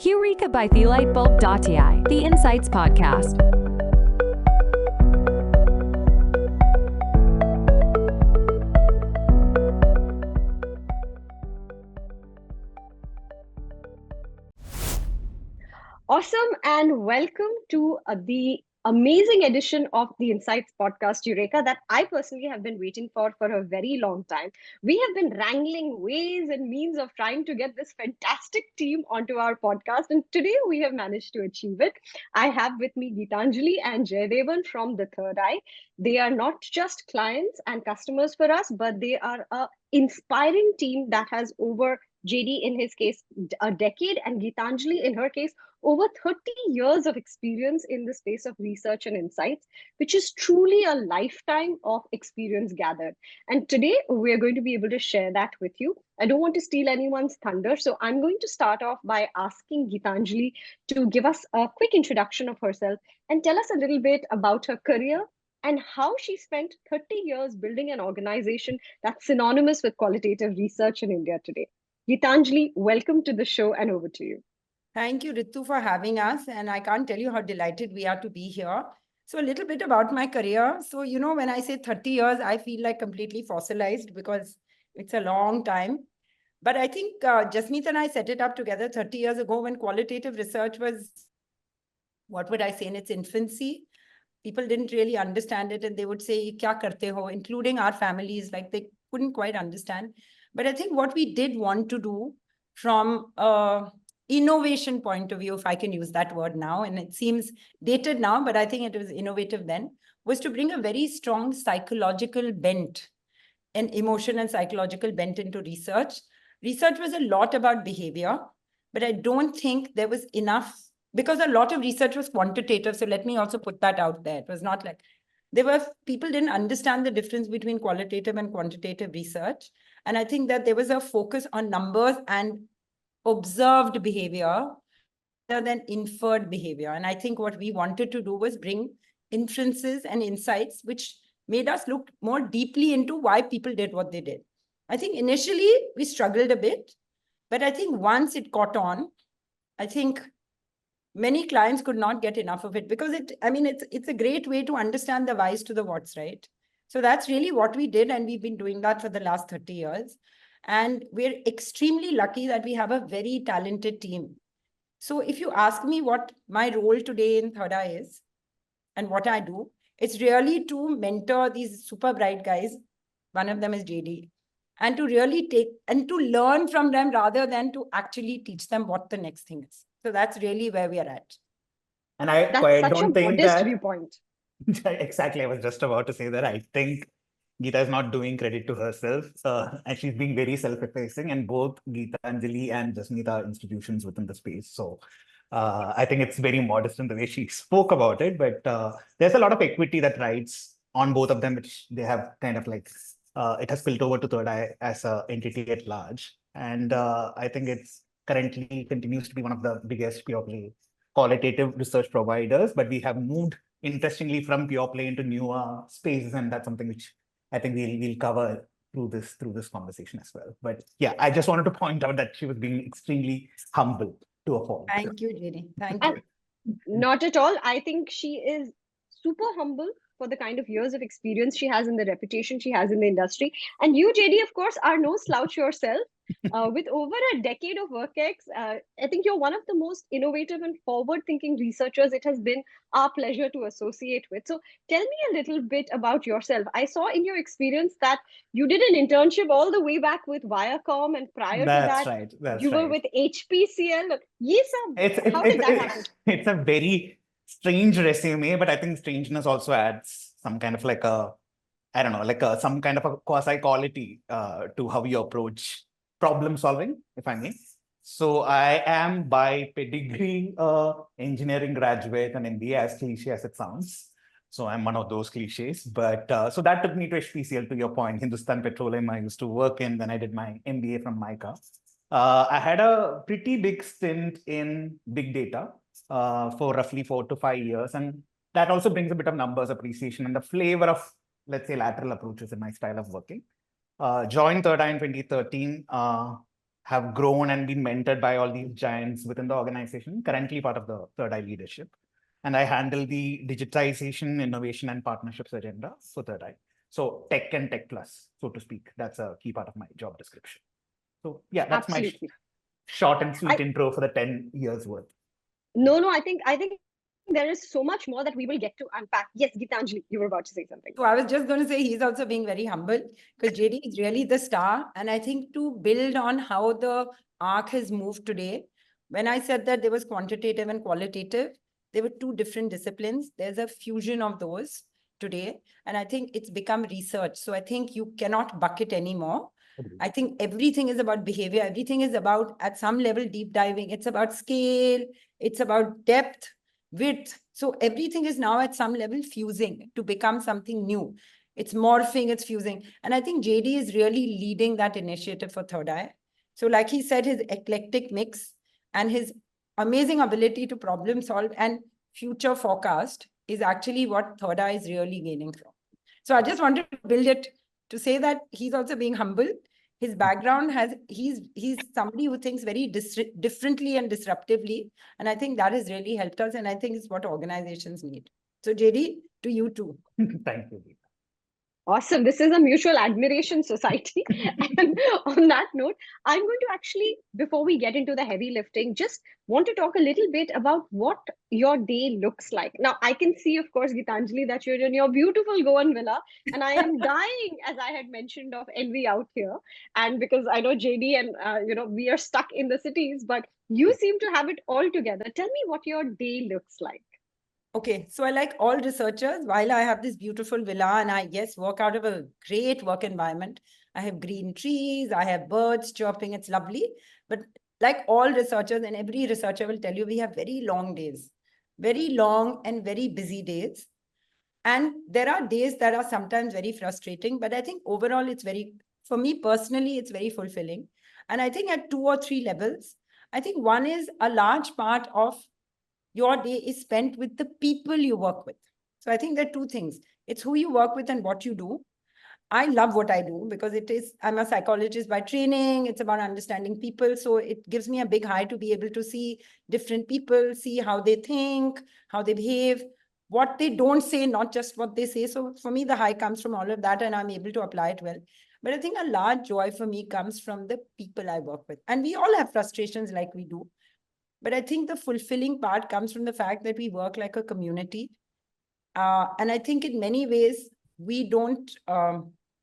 Heureka by thelightbulb.ai, the Insights Podcast. Awesome, and welcome to the amazing edition of the Insights podcast, Heureka, that I personally have been waiting for a very long time. We have been wrangling ways and means of trying to get this fantastic team onto our podcast, and today we have managed to achieve it. I have with me Gitanjali and Jaydev from the Third Eye. They are not just clients and customers for us, but they are a inspiring team that has over JD in his case a decade, and Gitanjali in her case over 30 years of experience in the space of research and insights, which is truly a lifetime of experience gathered. And today we're going to be able to share that with you. I don't want to steal anyone's thunder, so I'm going to start off by asking Gitanjali to give us a quick introduction of herself and tell us a little bit about her career and how she spent 30 years building an organization that's synonymous with qualitative research in India today. Gitanjali, welcome to the show, and over to you. Thank you, Ritu, for having us. And I can't tell you how delighted we are to be here. So a little bit about my career. So, when I say 30 years, I feel like completely fossilized because it's a long time. But I think Jasmeet and I set it up together 30 years ago when qualitative research was, what would I say, in its infancy. People didn't really understand it and they would say, kya karte ho, including our families, like they couldn't quite understand. But I think what we did want to do from innovation point of view, if I can use that word now, and it seems dated now, but I think it was innovative then, was to bring a very strong psychological bent and emotion and psychological bent into research. Research was a lot about behavior, but I don't think there was enough, because a lot of research was quantitative. So let me also put that out there. It was not like people didn't understand the difference between qualitative and quantitative research. And I think that there was a focus on numbers and observed behavior rather than inferred behavior. And I think what we wanted to do was bring inferences and insights which made us look more deeply into why people did what they did. I think initially we struggled a bit, but I think once it caught on, I think many clients could not get enough of it because it's a great way to understand the whys to the whats, right? So that's really what we did. And we've been doing that for the last 30 years. And we're extremely lucky that we have a very talented team. So if you ask me what my role today in Third Eye is and what I do, it's really to mentor these super bright guys. One of them is JD. And to really take and to learn from them rather than to actually teach them what the next thing is. So that's really where we are at. And I don't think that viewpoint. Exactly. I was just about to say that I think Geeta is not doing credit to herself, and she's being very self-effacing, and both Gitanjali and Jasmeet are institutions within the space. So I think it's very modest in the way she spoke about it, but there's a lot of equity that rides on both of them, which they have kind of like, it has spilled over to Third Eye as an entity at large. And I think it's currently continues to be one of the biggest pure play qualitative research providers, but we have moved interestingly from pure play into newer spaces, and that's something which I think we'll cover through this conversation as well. But yeah, I just wanted to point out that she was being extremely humble to a fault. Thank you, JD. Thank you. Not at all. I think she is super humble for the kind of years of experience she has and the reputation she has in the industry. And you, JD, of course, are no slouch yourself. With over a decade of WorkX, I think you're one of the most innovative and forward-thinking researchers it has been our pleasure to associate with. So tell me a little bit about yourself. I saw in your experience that you did an internship all the way back with Viacom, and prior to that, you were with HPCL. Yes, how did that happen? It's a very strange resume, but I think strangeness also adds some kind of like some kind of a quasi-quality to how you approach problem solving, if I may. So I am by pedigree engineering graduate and MBA, as cliche as it sounds. So I'm one of those cliches. But so that took me to HPCL, to your point, Hindustan Petroleum I used to work in. Then I did my MBA from MICA. I had a pretty big stint in big data for roughly 4 to 5 years. And that also brings a bit of numbers appreciation and the flavor of, let's say, lateral approaches in my style of working. Joined Third Eye in 2013. have grown and been mentored by all these giants within the organization, currently part of the Third Eye leadership. And I handle the digitization, innovation, and partnerships agenda for Third Eye. So tech and tech plus, so to speak. That's a key part of my job description. So yeah, that's Absolutely. my short and sweet intro for the 10 years worth. No, I think there is so much more that we will get to unpack. Yes, Gitanjali, you were about to say something. So I was just going to say he's also being very humble because JD is really the star. And I think to build on how the arc has moved today, when I said that there was quantitative and qualitative, there were two different disciplines. There's a fusion of those today. And I think it's become research. So I think you cannot bucket anymore. I think everything is about behavior. Everything is about, at some level, deep diving. It's about scale. It's about depth, width. So everything is now at some level fusing to become something new. It's morphing, it's fusing. And I think JD is really leading that initiative for Third Eye. So like he said, his eclectic mix and his amazing ability to problem solve and future forecast is actually what Third Eye is really gaining from. So I just wanted to build it to say that he's also being humble. His background has, he's somebody who thinks very differently and disruptively. And I think that has really helped us. And I think it's what organizations need. So JD, to you too. Thank you. Awesome. This is a mutual admiration society. And on that note, I'm going to actually, before we get into the heavy lifting, just want to talk a little bit about what your day looks like. Now, I can see, of course, Gitanjali, that you're in your beautiful Goan villa, and I am dying, as I had mentioned, of envy out here. And because I know JD and, we are stuck in the cities, but you seem to have it all together. Tell me what your day looks like. Okay, so I like all researchers, while I have this beautiful villa and I, yes, work out of a great work environment. I have green trees, I have birds chirping, it's lovely. But like all researchers, and every researcher will tell you, we have very long days, very long and very busy days. And there are days that are sometimes very frustrating, but I think overall it's very, for me personally, it's very fulfilling. And I think at 2 or 3 levels, I think one is a large part of your day is spent with the people you work with. So I think there are 2 things. It's who you work with and what you do. I love what I do because I'm a psychologist by training. It's about understanding people. So it gives me a big high to be able to see different people, see how they think, how they behave, what they don't say, not just what they say. So for me, the high comes from all of that and I'm able to apply it well. But I think a large joy for me comes from the people I work with. And we all have frustrations like we do. But I think the fulfilling part comes from the fact that we work like a community. And I think in many ways, we're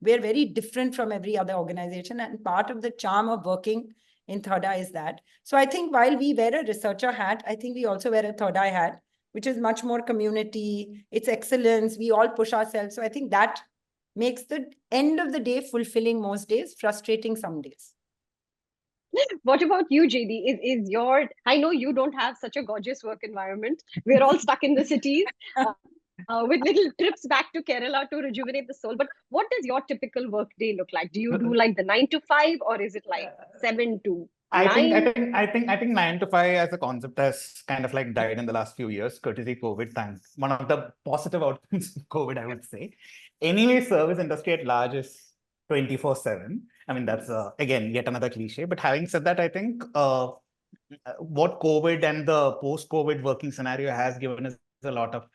very different from every other organization. And part of the charm of working in Third Eye is that. So I think while we wear a researcher hat, I think we also wear a Third Eye hat, which is much more community. It's excellence. We all push ourselves. So I think that makes the end of the day fulfilling most days, frustrating some days. What about you, JD? I know you don't have such a gorgeous work environment. We're all stuck in the cities with little trips back to Kerala to rejuvenate the soul. But what does your typical work day look like? Do you do like the 9 to 5 or is it like 7 to 9? I think 9 to 5 as a concept has kind of like died in the last few years, courtesy COVID. Thanks. One of the positive outcomes of COVID, I would say. Anyway, service industry at large is 24/7. I mean, that's again yet another cliche. But having said that, I think what COVID and the post-COVID working scenario has given us a lot of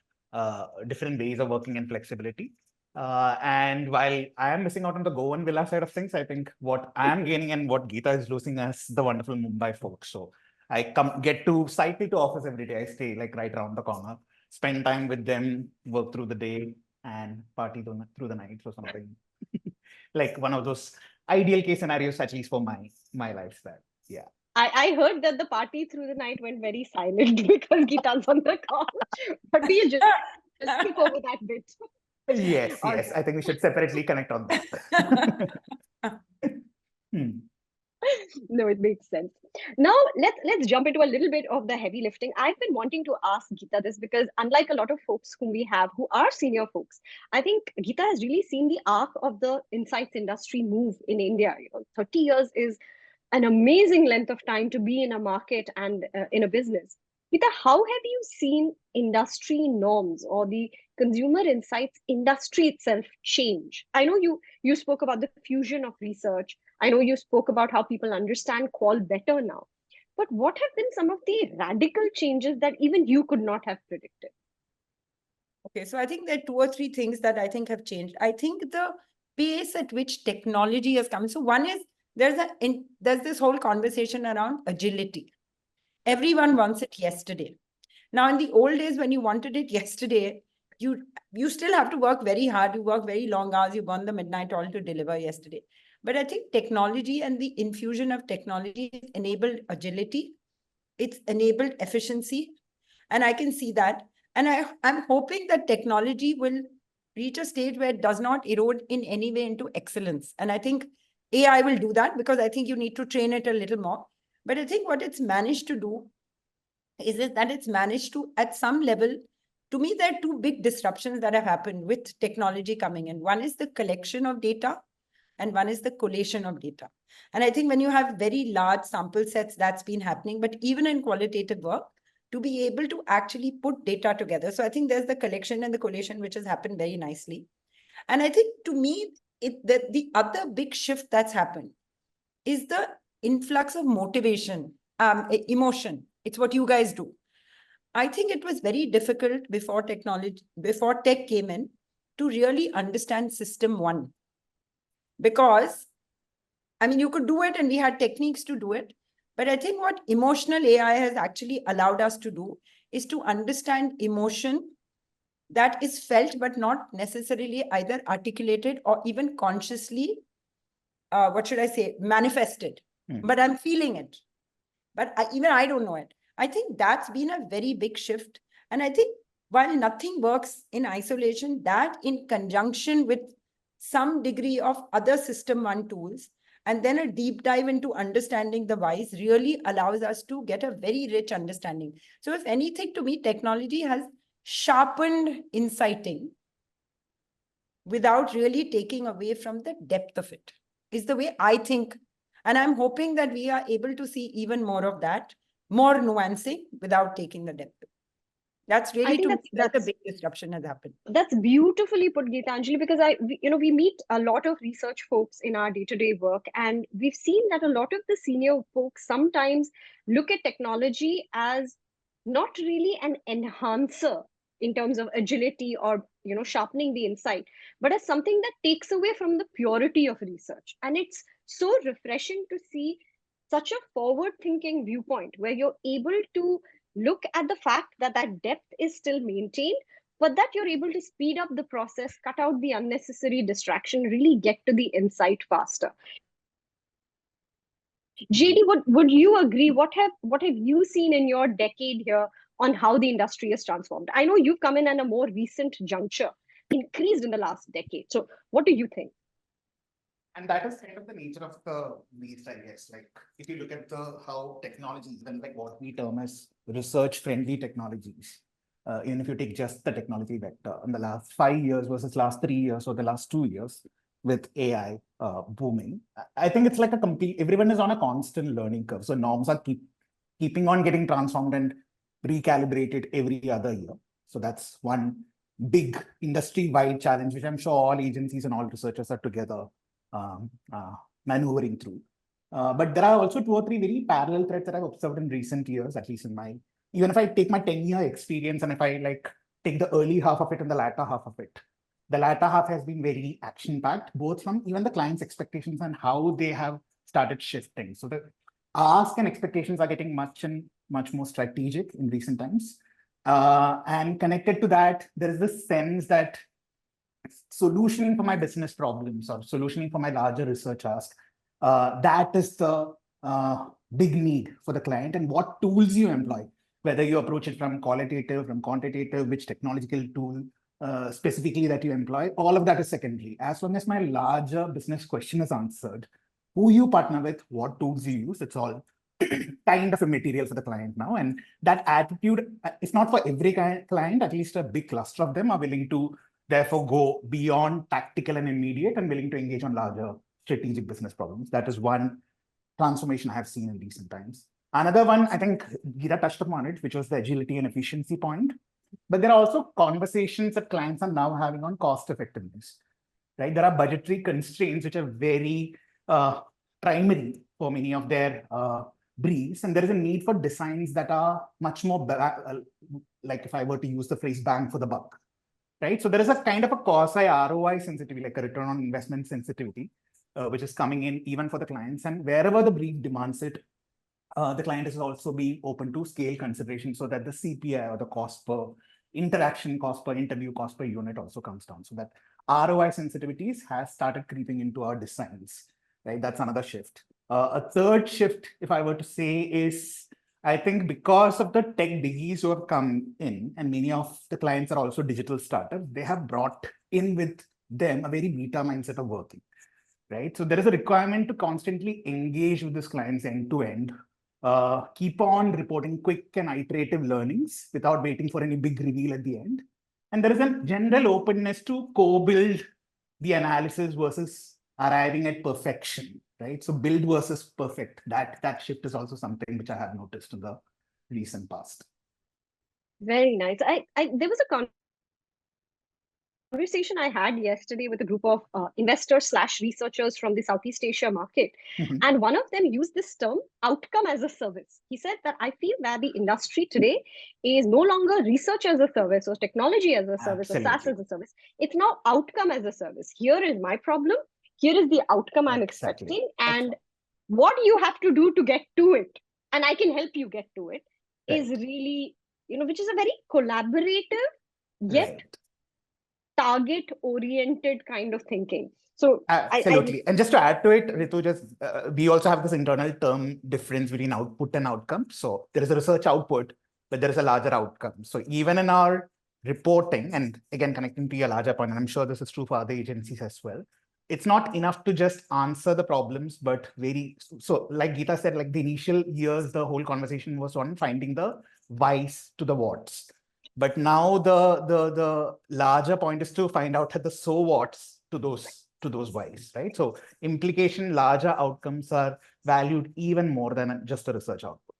different ways of working and flexibility. And while I am missing out on the Goan villa side of things, I think what I am gaining and what Geeta is losing is the wonderful Mumbai folks. So I get to cycle to office every day. I stay like right around the corner, spend time with them, work through the day, and party through the night or something. Like one of those ideal case scenarios, at least for my lifestyle. Yeah. I heard that the party through the night went very silent because Geeta's on the call. But we'll just skip over that bit. Yes. I think we should separately connect on that. No, it makes sense. Now let's jump into a little bit of the heavy lifting. I've been wanting to ask Geeta this because unlike a lot of folks whom we have who are senior folks, I think Geeta has really seen the arc of the insights industry move in India. 30 years is an amazing length of time to be in a market and in a business. Geeta, how have you seen industry norms or the consumer insights industry itself change? I know you spoke about the fusion of research. I know you spoke about how people understand Qual better now. But what have been some of the radical changes that even you could not have predicted? Okay, so I think there are 2 or 3 things that I think have changed. I think the pace at which technology has come. So one is there's this whole conversation around agility. Everyone wants it yesterday. Now, in the old days, when you wanted it yesterday, you still have to work very hard. You work very long hours. You burn the midnight oil to deliver yesterday. But I think technology and the infusion of technology has enabled agility. It's enabled efficiency. And I can see that. And I'm hoping that technology will reach a stage where it does not erode in any way into excellence. And I think AI will do that, because I think you need to train it a little more. But I think what it's managed to do is that it's managed to, at some level, to me, there are 2 big disruptions that have happened with technology coming in. One is the collection of data, and one is the collation of data. And I think when you have very large sample sets, that's been happening. But even in qualitative work, to be able to actually put data together. So I think there's the collection and the collation, which has happened very nicely. And I think, to me, the other big shift that's happened is the influx of motivation, emotion. It's what you guys do. I think it was very difficult before tech came in, to really understand system one. Because, I mean, you could do it and we had techniques to do it. But I think what emotional AI has actually allowed us to do is to understand emotion that is felt, but not necessarily either articulated or even consciously, manifested. But I'm feeling it. But even I don't know it. I think that's been a very big shift. And I think while nothing works in isolation, that in conjunction with some degree of other system one tools, and then a deep dive into understanding the whys, really allows us to get a very rich understanding. So if anything, to me, technology has sharpened insighting without really taking away from the depth of it, is the way I think. And I'm hoping that we are able to see even more of that, more nuancing without taking the depth. That's really, to me, that's a big disruption has happened. That's beautifully put, Gitanjali, because we meet a lot of research folks in our day-to-day work, and we've seen that a lot of the senior folks sometimes look at technology as not really an enhancer in terms of agility or sharpening the insight, but as something that takes away from the purity of research. And it's so refreshing to see such a forward-thinking viewpoint where you're able to look at the fact that that depth is still maintained, but that you're able to speed up the process, cut out the unnecessary distraction, really get to the insight faster. JD, would you agree? What have you seen in your decade here on how the industry has transformed? I know you've come in at a more recent juncture, increased in the last decade. So what do you think? And that is kind of the nature of the beast, I guess. Like, if you look at how technology, even like what we term as research-friendly technologies, even if you take just the technology vector, in the last 5 years versus last 3 years or the last 2 years with AI booming, I think it's like everyone is on a constant learning curve. So norms are keeping on getting transformed and recalibrated every other year. So that's one big industry-wide challenge, which I'm sure all agencies and all researchers are together maneuvering through. But there are also 2 or 3 very parallel threads that I've observed in recent years, at least even if I take my 10-year experience and if I take the early half of it and the latter half of it, the latter half has been very action-packed, both from even the client's expectations and how they have started shifting. So the ask and expectations are getting much more strategic in recent times. And connected to that, there is this sense that solutioning for my business problems or solutioning for my larger research ask, that is the big need for the client, and what tools you employ, whether you approach it from qualitative, from quantitative, which technological tool specifically that you employ, all of that is secondary. As long as my larger business question is answered, who you partner with, what tools you use, it's all kind of a material for the client now. And that attitude, it's not for every client, at least a big cluster of them are willing to therefore go beyond tactical and immediate and willing to engage on larger strategic business problems. That is one transformation I have seen in recent times. Another one, I think Geeta touched upon it, which was the agility and efficiency point. But there are also conversations that clients are now having on cost effectiveness, right? There are budgetary constraints which are very primary for many of their briefs, and there is a need for designs that are much more, like if I were to use the phrase bang for the buck, right? So there is a kind of a quasi ROI sensitivity, like a return on investment sensitivity, which is coming in even for the clients. And wherever the brief demands it, the client is also being open to scale consideration so that the CPI or the cost per interaction, cost per interview, cost per unit also comes down. So that ROI sensitivities has started creeping into our designs, right? That's another shift. A third shift, if I were to say, is I think because of the tech biggies who have come in, and many of the clients are also digital startups, they have brought in with them a very beta mindset of working, right? So there is a requirement to constantly engage with these clients end to end, keep on reporting quick and iterative learnings without waiting for any big reveal at the end. And there is a general openness to co-build the analysis versus arriving at perfection, right? So build versus perfect. That shift is also something which I have noticed in the recent past. Very nice. There was a conversation I had yesterday with a group of investors/researchers from the Southeast Asia market. And one of them used this term, outcome as a service. He said that I feel that the industry today is no longer research as a service or technology as a service or SaaS as a service. It's now outcome as a service. Here is my problem. Here is the outcome I'm expecting. And what you have to do to get to it, and I can help you get to it, is really, which is a very collaborative, yet target-oriented kind of thinking. So absolutely. And just to add to it, Ritu, we also have this internal term difference between output and outcome. So there is a research output, but there is a larger outcome. So even in our reporting, and again, connecting to your larger point, and I'm sure this is true for other agencies as well, it's not enough to just answer the problems, but so like Geeta said, like the initial years, the whole conversation was on finding the whys to the whats. But now the larger point is to find out the so whats to those whys, right? So implication, larger outcomes are valued even more than just the research output.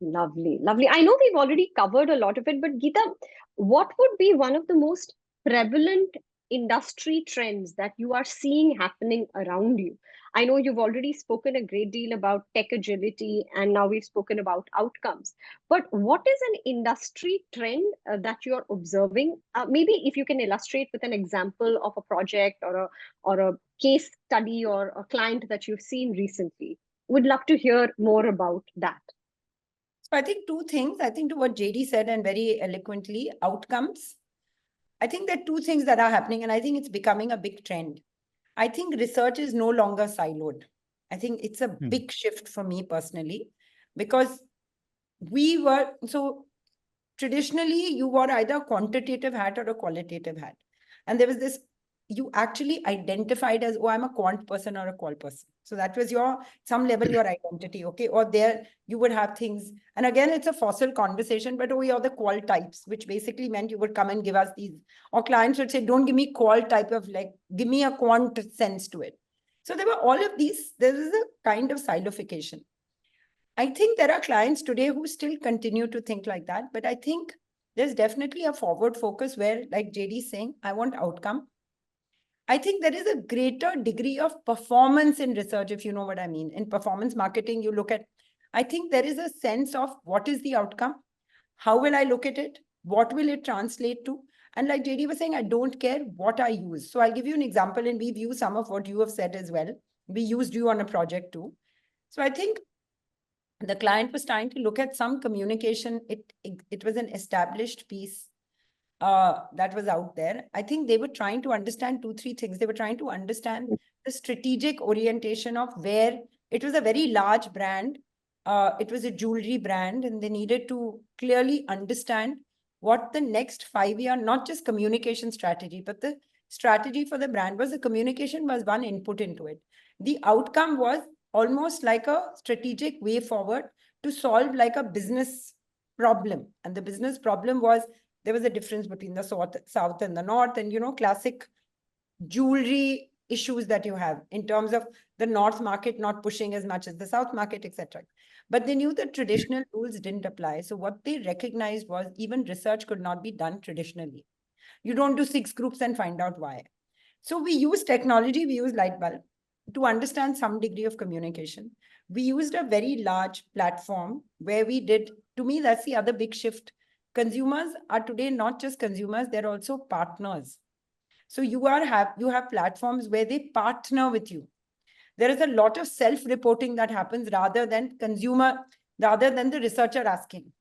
Lovely, lovely. I know we've already covered a lot of it, but Geeta, what would be one of the most prevalent industry trends that you are seeing happening around you? I know you've already spoken a great deal about tech agility, and now we've spoken about outcomes. But what is an industry trend that you're observing? Maybe if you can illustrate with an example of a project or a case study or a client that you've seen recently. Would love to hear more about that. So I think two things. I think to what JD said, and very eloquently, outcomes. I think there are two things that are happening, and I think it's becoming a big trend. I think research is no longer siloed. I think it's a big shift for me personally, because so traditionally you wore either a quantitative hat or a qualitative hat. And there was this, you actually identified as, oh, I'm a quant person or a qual person. So that was some level, your identity, okay? Or there you would have things. And again, it's a fossil conversation, but oh, you're the qual types, which basically meant you would come and give us these. Or clients would say, don't give me qual type of give me a quant sense to it. So there were all of these. There is a kind of silification. I think there are clients today who still continue to think like that, but I think there's definitely a forward focus where, like JD is saying, I want outcome. I think there is a greater degree of performance in research, if you know what I mean. In performance marketing, you look at, I think there is a sense of what is the outcome? How will I look at it? What will it translate to? And like JD was saying, I don't care what I use. So I'll give you an example, and we've used some of what you have said as well. We used you on a project too. So I think the client was trying to look at some communication. It was an established piece that was out there. I think they were trying to understand 2-3 things. They were trying to understand the strategic orientation of where it was a very large brand. It was a jewelry brand, and they needed to clearly understand what the next 5-year, not just communication strategy, but the strategy for the brand was. The communication was one input into it. The outcome was almost like a strategic way forward to solve like a business problem. And the business problem was, there was a difference between the south and the north, and, classic jewelry issues that you have in terms of the north market not pushing as much as the south market, etc. But they knew that traditional rules didn't apply. So what they recognized was even research could not be done traditionally. You don't do 6 groups and find out why. So we use technology, we use light bulb. to understand some degree of communication. We used a very large platform where we did, to me, that's the other big shift. Consumers are today not just consumers, they're also partners. So you have platforms where they partner with you. There is a lot of self-reporting that happens rather than the researcher asking.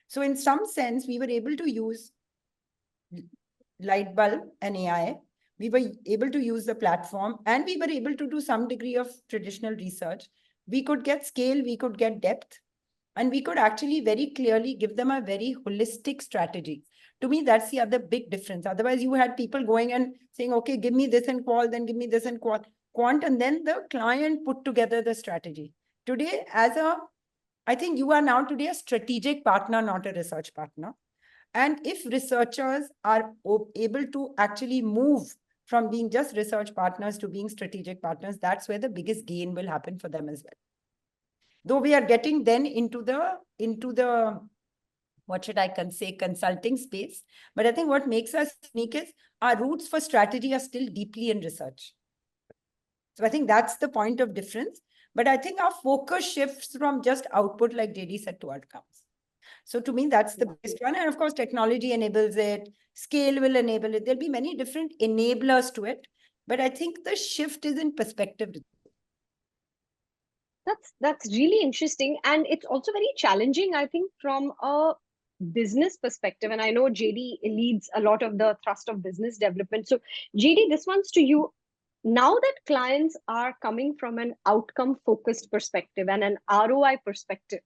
So in some sense, we were able to use Lightbulb and AI. We were able to use the platform, and we were able to do some degree of traditional research. We could get scale, we could get depth, and we could actually very clearly give them a very holistic strategy. To me, that's the other big difference. Otherwise, you had people going and saying, okay, give me this in qual, then give me this in quant, and then the client put together the strategy. Today, I think you are now today a strategic partner, not a research partner. And if researchers are able to actually move from being just research partners to being strategic partners, that's where the biggest gain will happen for them as well. Though we are getting then into the what should I say, consulting space. But I think what makes us unique is our roots for strategy are still deeply in research. So I think that's the point of difference. But I think our focus shifts from just output, like JD said, to outcomes. So to me, that's the biggest one. And of course, technology enables it. Scale will enable it. There'll be many different enablers to it. But I think the shift is in perspective. That's really interesting. And it's also very challenging, I think, from a business perspective. And I know JD leads a lot of the thrust of business development. So JD, this one's to you. Now that clients are coming from an outcome focused perspective and an ROI perspective,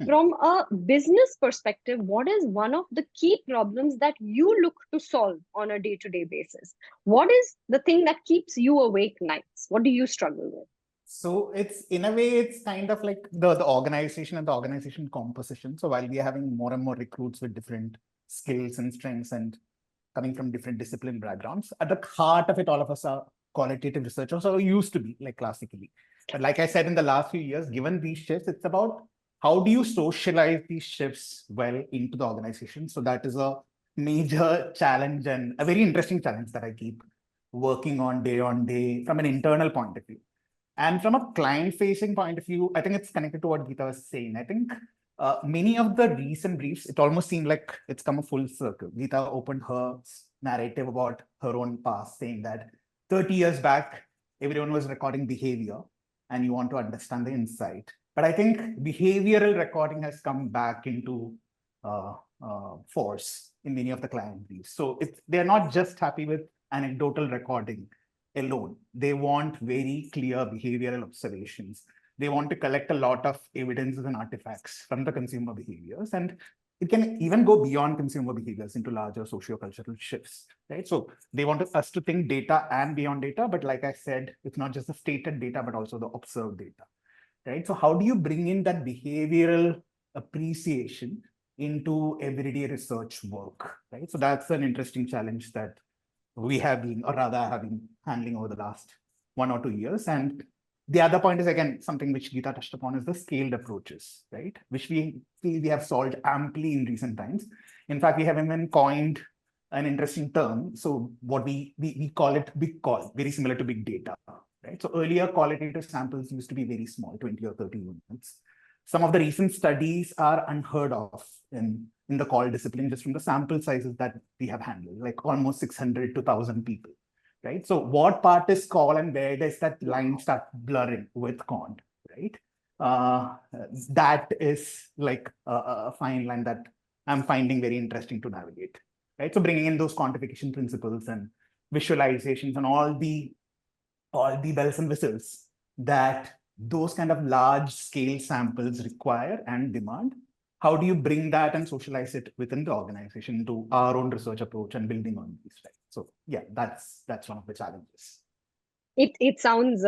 from a business perspective, what is one of the key problems that you look to solve on a day-to-day basis? What is the thing that keeps you awake nights? What do you struggle with? So it's, in a way, it's kind of like the organization and the organization composition. So while we are having more and more recruits with different skills and strengths and coming from different discipline backgrounds, at the heart of it, all of us are qualitative researchers, or used to be, like, classically. But like I said, in the last few years, given these shifts, it's about how do you socialize these shifts well into the organization. So that is a major challenge and a very interesting challenge that I keep working on day from an internal point of view. And from a client-facing point of view, I think it's connected to what Geeta was saying. I think many of the recent briefs, it almost seemed like it's come a full circle. Geeta opened her narrative about her own past, saying that 30 years back, everyone was recording behavior, and you want to understand the insight. But I think behavioral recording has come back into force in many of the client briefs. So they're not just happy with anecdotal recording alone. They want very clear behavioral observations. They want to collect a lot of evidences and artifacts from the consumer behaviors. And it can even go beyond consumer behaviors into larger socio-cultural shifts, right? So they want us to think data and beyond data. But like I said, it's not just the stated data, but also the observed data, right? So how do you bring in that behavioral appreciation into everyday research work, right? So that's an interesting challenge that we have been, or rather have been, handling over the last 1 or 2 years. And the other point is, again, something which Geeta touched upon, is the scaled approaches, right? Which we feel we have solved amply in recent times. In fact, we have even coined an interesting term. So what we call it big call, very similar to big data, right? So earlier qualitative samples used to be very small, 20 or 30 units. Some of the recent studies are unheard of in the call discipline, just from the sample sizes that we have handled, like almost 600 to 1,000 people, right? So what part is call and where does that line start blurring with quant, right? That is like a fine line that I'm finding very interesting to navigate, right? So bringing in those quantification principles and visualizations and all the bells and whistles that those kind of large scale samples require and demand. How do you bring that and socialize it within the organization to our own research approach and building on these, right? So yeah, that's one of the challenges. It sounds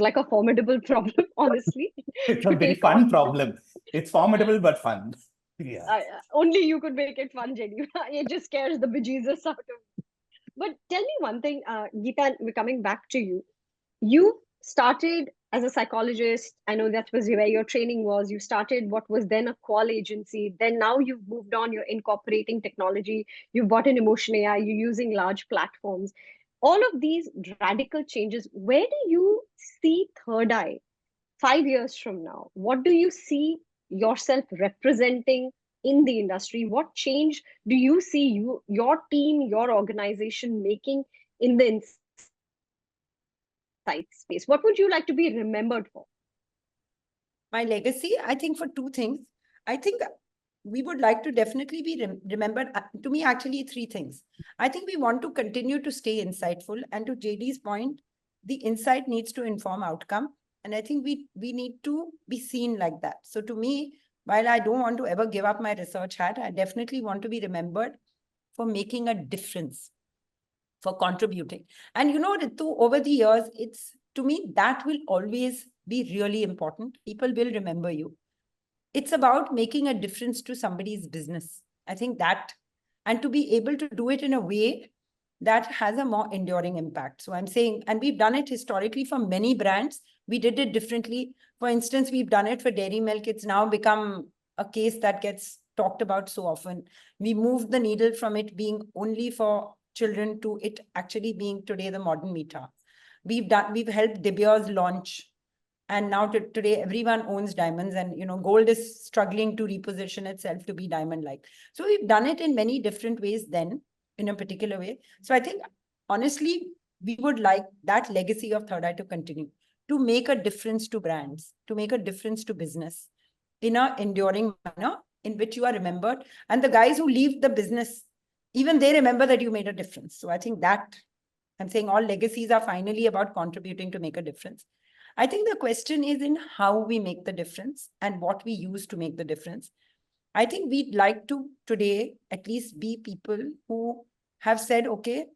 like a formidable problem, honestly. It's a very fun problem. It's formidable but fun. Yeah. Only you could make it fun, Jenny. It just scares the bejesus out of me. But tell me one thing, Geeta, we're coming back to you. You started as a psychologist. I know that was where your training was. You started what was then a qual agency. Then now you've moved on, you're incorporating technology. You've bought an emotion AI, you're using large platforms. all of these radical changes, where do you see Third Eye 5 years from now? What do you see yourself representing in the industry? What change do you see your team, your organization making in the insight space? What would you like to be remembered for? My legacy, I think, for two things. I think we would like to definitely be remembered. To me, actually, three things. I think we want to continue to stay insightful. And to JD's point, the insight needs to inform outcome. And I think we need to be seen like that. So to me, while I don't want to ever give up my research hat, I definitely want to be remembered for making a difference, for contributing. And Ritu, over the years, to me, that will always be really important. People will remember you. It's about making a difference to somebody's business. I think that, and to be able to do it in a way that has a more enduring impact. So I'm saying, and we've done it historically for many brands. We did it differently. For instance, we've done it for dairy milk. It's now become a case that gets talked about so often. We moved the needle from it being only for children to it actually being today the modern meter. We've helped De Beers launch. And now today, everyone owns diamonds, and gold is struggling to reposition itself to be diamond-like. So we've done it in many different ways then, in a particular way. So I think, honestly, we would like that legacy of Third Eye to continue, to make a difference to brands, to make a difference to business in an enduring manner in which you are remembered. And the guys who leave the business, even they remember that you made a difference. So I think that, I'm saying all legacies are finally about contributing to make a difference. I think the question is in how we make the difference and what we use to make the difference. I think we'd like to today at least be people who have said, okay,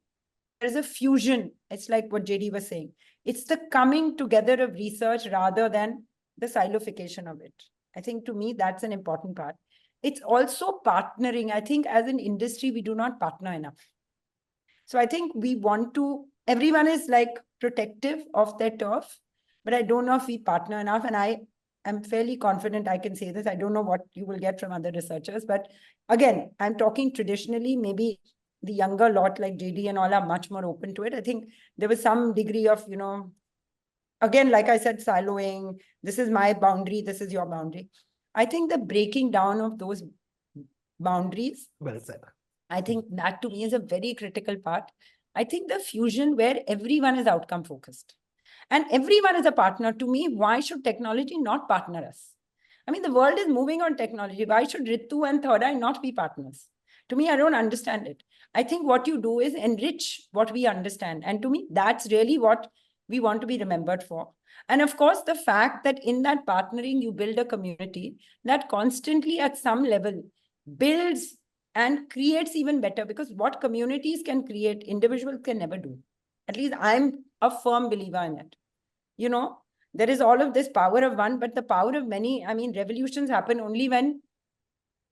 there's a fusion. It's like what JD was saying. It's the coming together of research rather than the silification of it. I think to me, that's an important part. It's also partnering. I think as an industry, we do not partner enough. So I think we want to, everyone is like protective of their turf, but I don't know if we partner enough. And I am fairly confident I can say this. I don't know what you will get from other researchers, but again, I'm talking traditionally, maybe the younger lot like JD and all are much more open to it. I think there was some degree of, again, like I said, siloing, this is my boundary, this is your boundary. I think the breaking down of those boundaries, well said. I think that to me is a very critical part. I think the fusion where everyone is outcome focused and everyone is a partner. To me, why should technology not partner us? I mean, the world is moving on technology. Why should Ritu and Third Eye not be partners? To me, I don't understand it. I think what you do is enrich what we understand. And to me, that's really what we want to be remembered for. And of course, the fact that in that partnering, you build a community that constantly at some level builds and creates even better, because what communities can create, individuals can never do. At least I'm a firm believer in it. There is all of this power of one, but the power of many, I mean, revolutions happen only when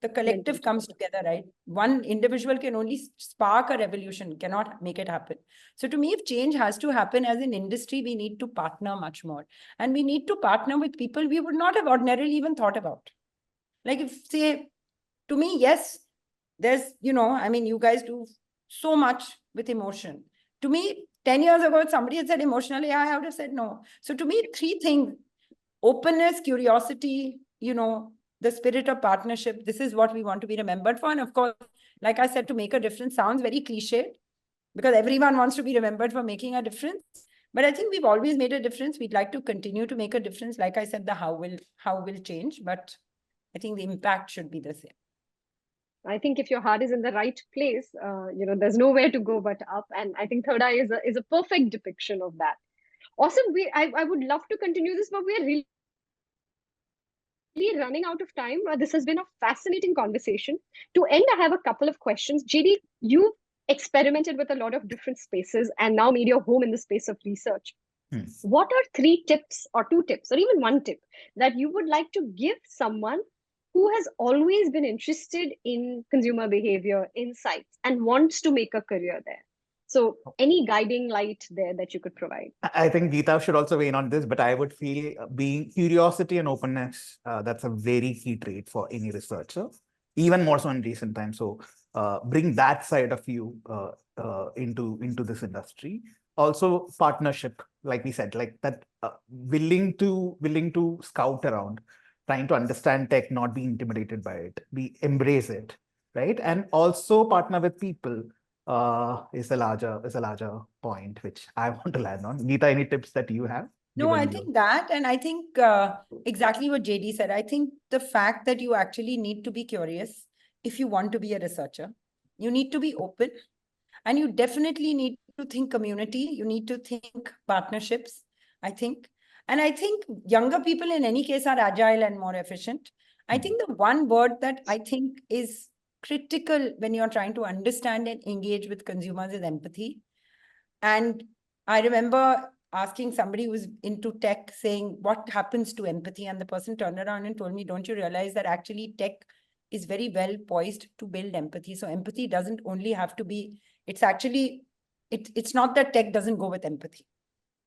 the collective comes together, right? One individual can only spark a revolution, cannot make it happen. So to me, if change has to happen as an industry, we need to partner much more. And we need to partner with people we would not have ordinarily even thought about. Like if, say, to me, yes, there's, I mean, you guys do so much with emotion. To me, 10 years ago, if somebody had said emotional AI, I would have said no. So to me, three things: openness, curiosity, the spirit of partnership. This is what we want to be remembered for. And of course, like I said, to make a difference sounds very cliched because everyone wants to be remembered for making a difference. But I think we've always made a difference. We'd like to continue to make a difference. Like I said, the how will change, but I think the impact should be the same. I think if your heart is in the right place, there's nowhere to go but up. And I think Third Eye is a perfect depiction of that. Awesome. I would love to continue this, but we're really running out of time. This has been a fascinating conversation. To end, I have a couple of questions. JD, you've experimented with a lot of different spaces and now made your home in the space of research. What are 3 tips or 2 tips or even 1 tip that you would like to give someone who has always been interested in consumer behavior, insights, and wants to make a career there? So any guiding light there that you could provide? I think Geeta should also weigh in on this, but I would feel being curiosity and openness, that's a very key trait for any researcher. even more so in recent times. So bring that side of you into this industry. Also partnership, like we said, like that, willing to scout around, trying to understand tech, not be intimidated by it, be embrace it, right? And also partner with people is a larger point which I want to land on. Geeta, any tips that you have? No, I think that, and I think exactly what JD said. I think the fact that you actually need to be curious if you want to be a researcher, you need to be open, and you definitely need to think community. You need to think partnerships, I think. And I think younger people in any case are agile and more efficient. I think the one word that I think is critical when you're trying to understand and engage with consumers is empathy. And I remember asking somebody who's into tech saying, what happens to empathy? And the person turned around and told me, don't you realize that actually tech is very well poised to build empathy? So empathy doesn't only have to be, it's actually, it's not that tech doesn't go with empathy.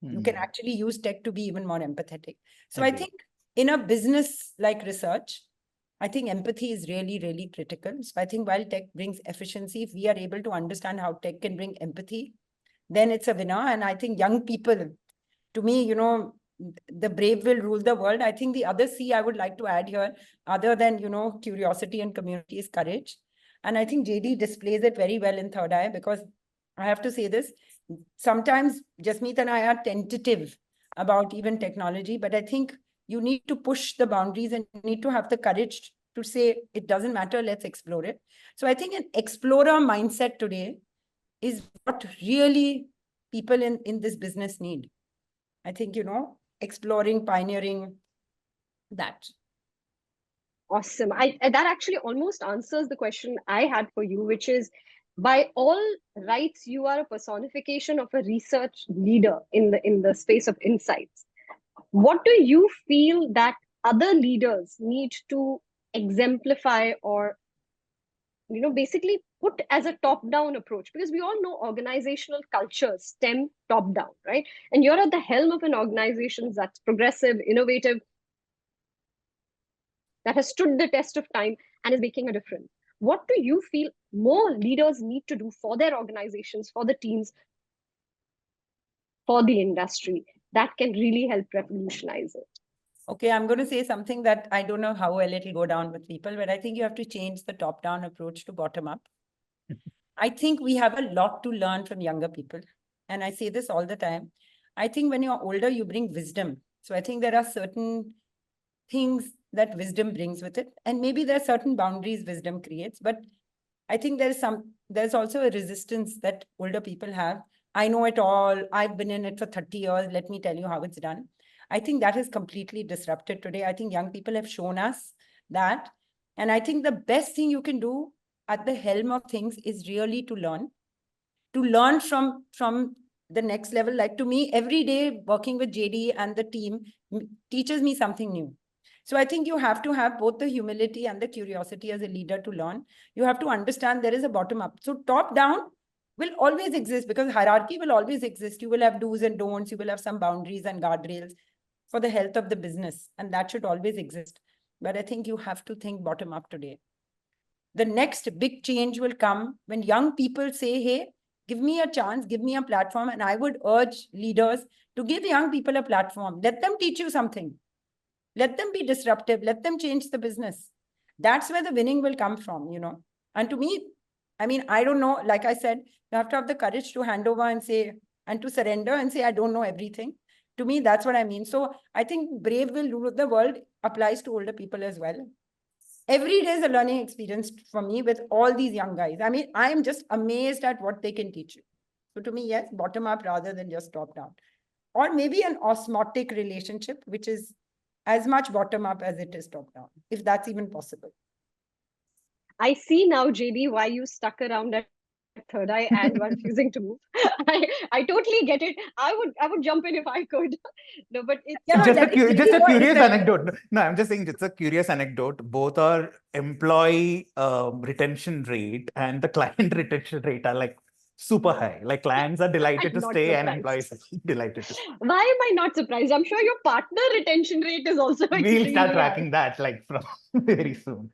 You can actually use tech to be even more empathetic. So I think in a business like research, I think empathy is really, really critical. So I think while tech brings efficiency, if we are able to understand how tech can bring empathy, then it's a winner. And I think young people, to me, you know, the brave will rule the world. I think the other C I would like to add here, other than, you know, curiosity and community, is courage. And I think JD displays it very well in Third Eye, because I have to say this, sometimes Jasmeet and I are tentative about even technology, but I think you need to push the boundaries and you need to have the courage to say, it doesn't matter, let's explore it. So I think an explorer mindset today is what really people in this business need. I think, you know, exploring, pioneering, that. Awesome. That actually almost answers the question I had for you, which is, by all rights, you are a personification of a research leader in the space of insights. What do you feel that other leaders need to exemplify, or, you know, basically put as a top-down approach? Because we all know organizational cultures stem top-down, right? And you're at the helm of an organization that's progressive, innovative, that has stood the test of time and is making a difference. What do you feel more leaders need to do for their organizations, for the teams, for the industry, that can really help revolutionize it? Okay, I'm going to say something that I don't know how well it'll go down with people, but I think you have to change the top-down approach to bottom-up. I think we have a lot to learn from younger people. And I say this all the time. I think when you're older, you bring wisdom. So I think there are certain things that wisdom brings with it. And maybe there are certain boundaries wisdom creates. But I think there's also a resistance that older people have. I know it all. I've been in it for 30 years. Let me tell you how it's done. I think that is completely disrupted today. I think young people have shown us that. And I think the best thing you can do at the helm of things is really to learn from the next level. Like, to me, every day working with JD and the team teaches me something new. So I think you have to have both the humility and the curiosity as a leader to learn. You have to understand there is a bottom up. So top down will always exist, because hierarchy will always exist. You will have do's and don'ts. You will have some boundaries and guardrails for the health of the business. And that should always exist. But I think you have to think bottom up today. The next big change will come when young people say, hey, give me a chance, give me a platform. And I would urge leaders to give young people a platform. Let them teach you something. Let them be disruptive. Let them change the business. That's where the winning will come from, you know. And to me, I mean, I don't know, like I said, you have to have the courage to hand over and say, and to surrender and say, I don't know everything. To me, that's what I mean. So I think brave will rule the world applies to older people as well. Every day is a learning experience for me with all these young guys. I mean, I am just amazed at what they can teach you. So to me, yes, bottom up rather than just top down. Or maybe an osmotic relationship, which is as much bottom up as it is top down, if that's even possible. I see now, JD, why you stuck around at Third Eye and were refusing to move. I totally get it. I would jump in if I could. No, but it's just a curious anecdote. No, I'm just saying it's a curious anecdote. Both our employee retention rate and the client retention rate are like super high. Like, clients are delighted to stay and employees are delighted to stay. Why am I not surprised? I'm sure your partner retention rate is also We'll start tracking that like from very soon.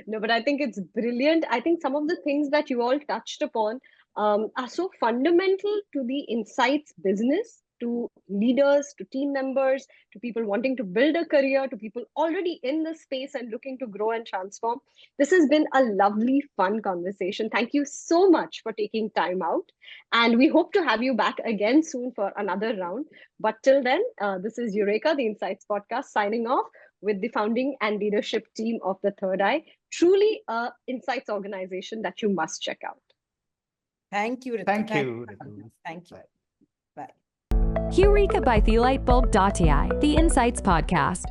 No, but I think it's brilliant. I think some of the things that you all touched upon are so fundamental to the insights business, to leaders, to team members, to people wanting to build a career, to people already in the space and looking to grow and transform. This has been a lovely, fun conversation. Thank you so much for taking time out. And we hope to have you back again soon for another round. But till then, this is Heureka, the Insights Podcast, signing off with the founding and leadership team of the Third Eye. Truly a insights organization that you must check out. Thank you, Ritu. Thank you. Thank you. Bye. Heureka by thelightbulb.ai, the Insights Podcast.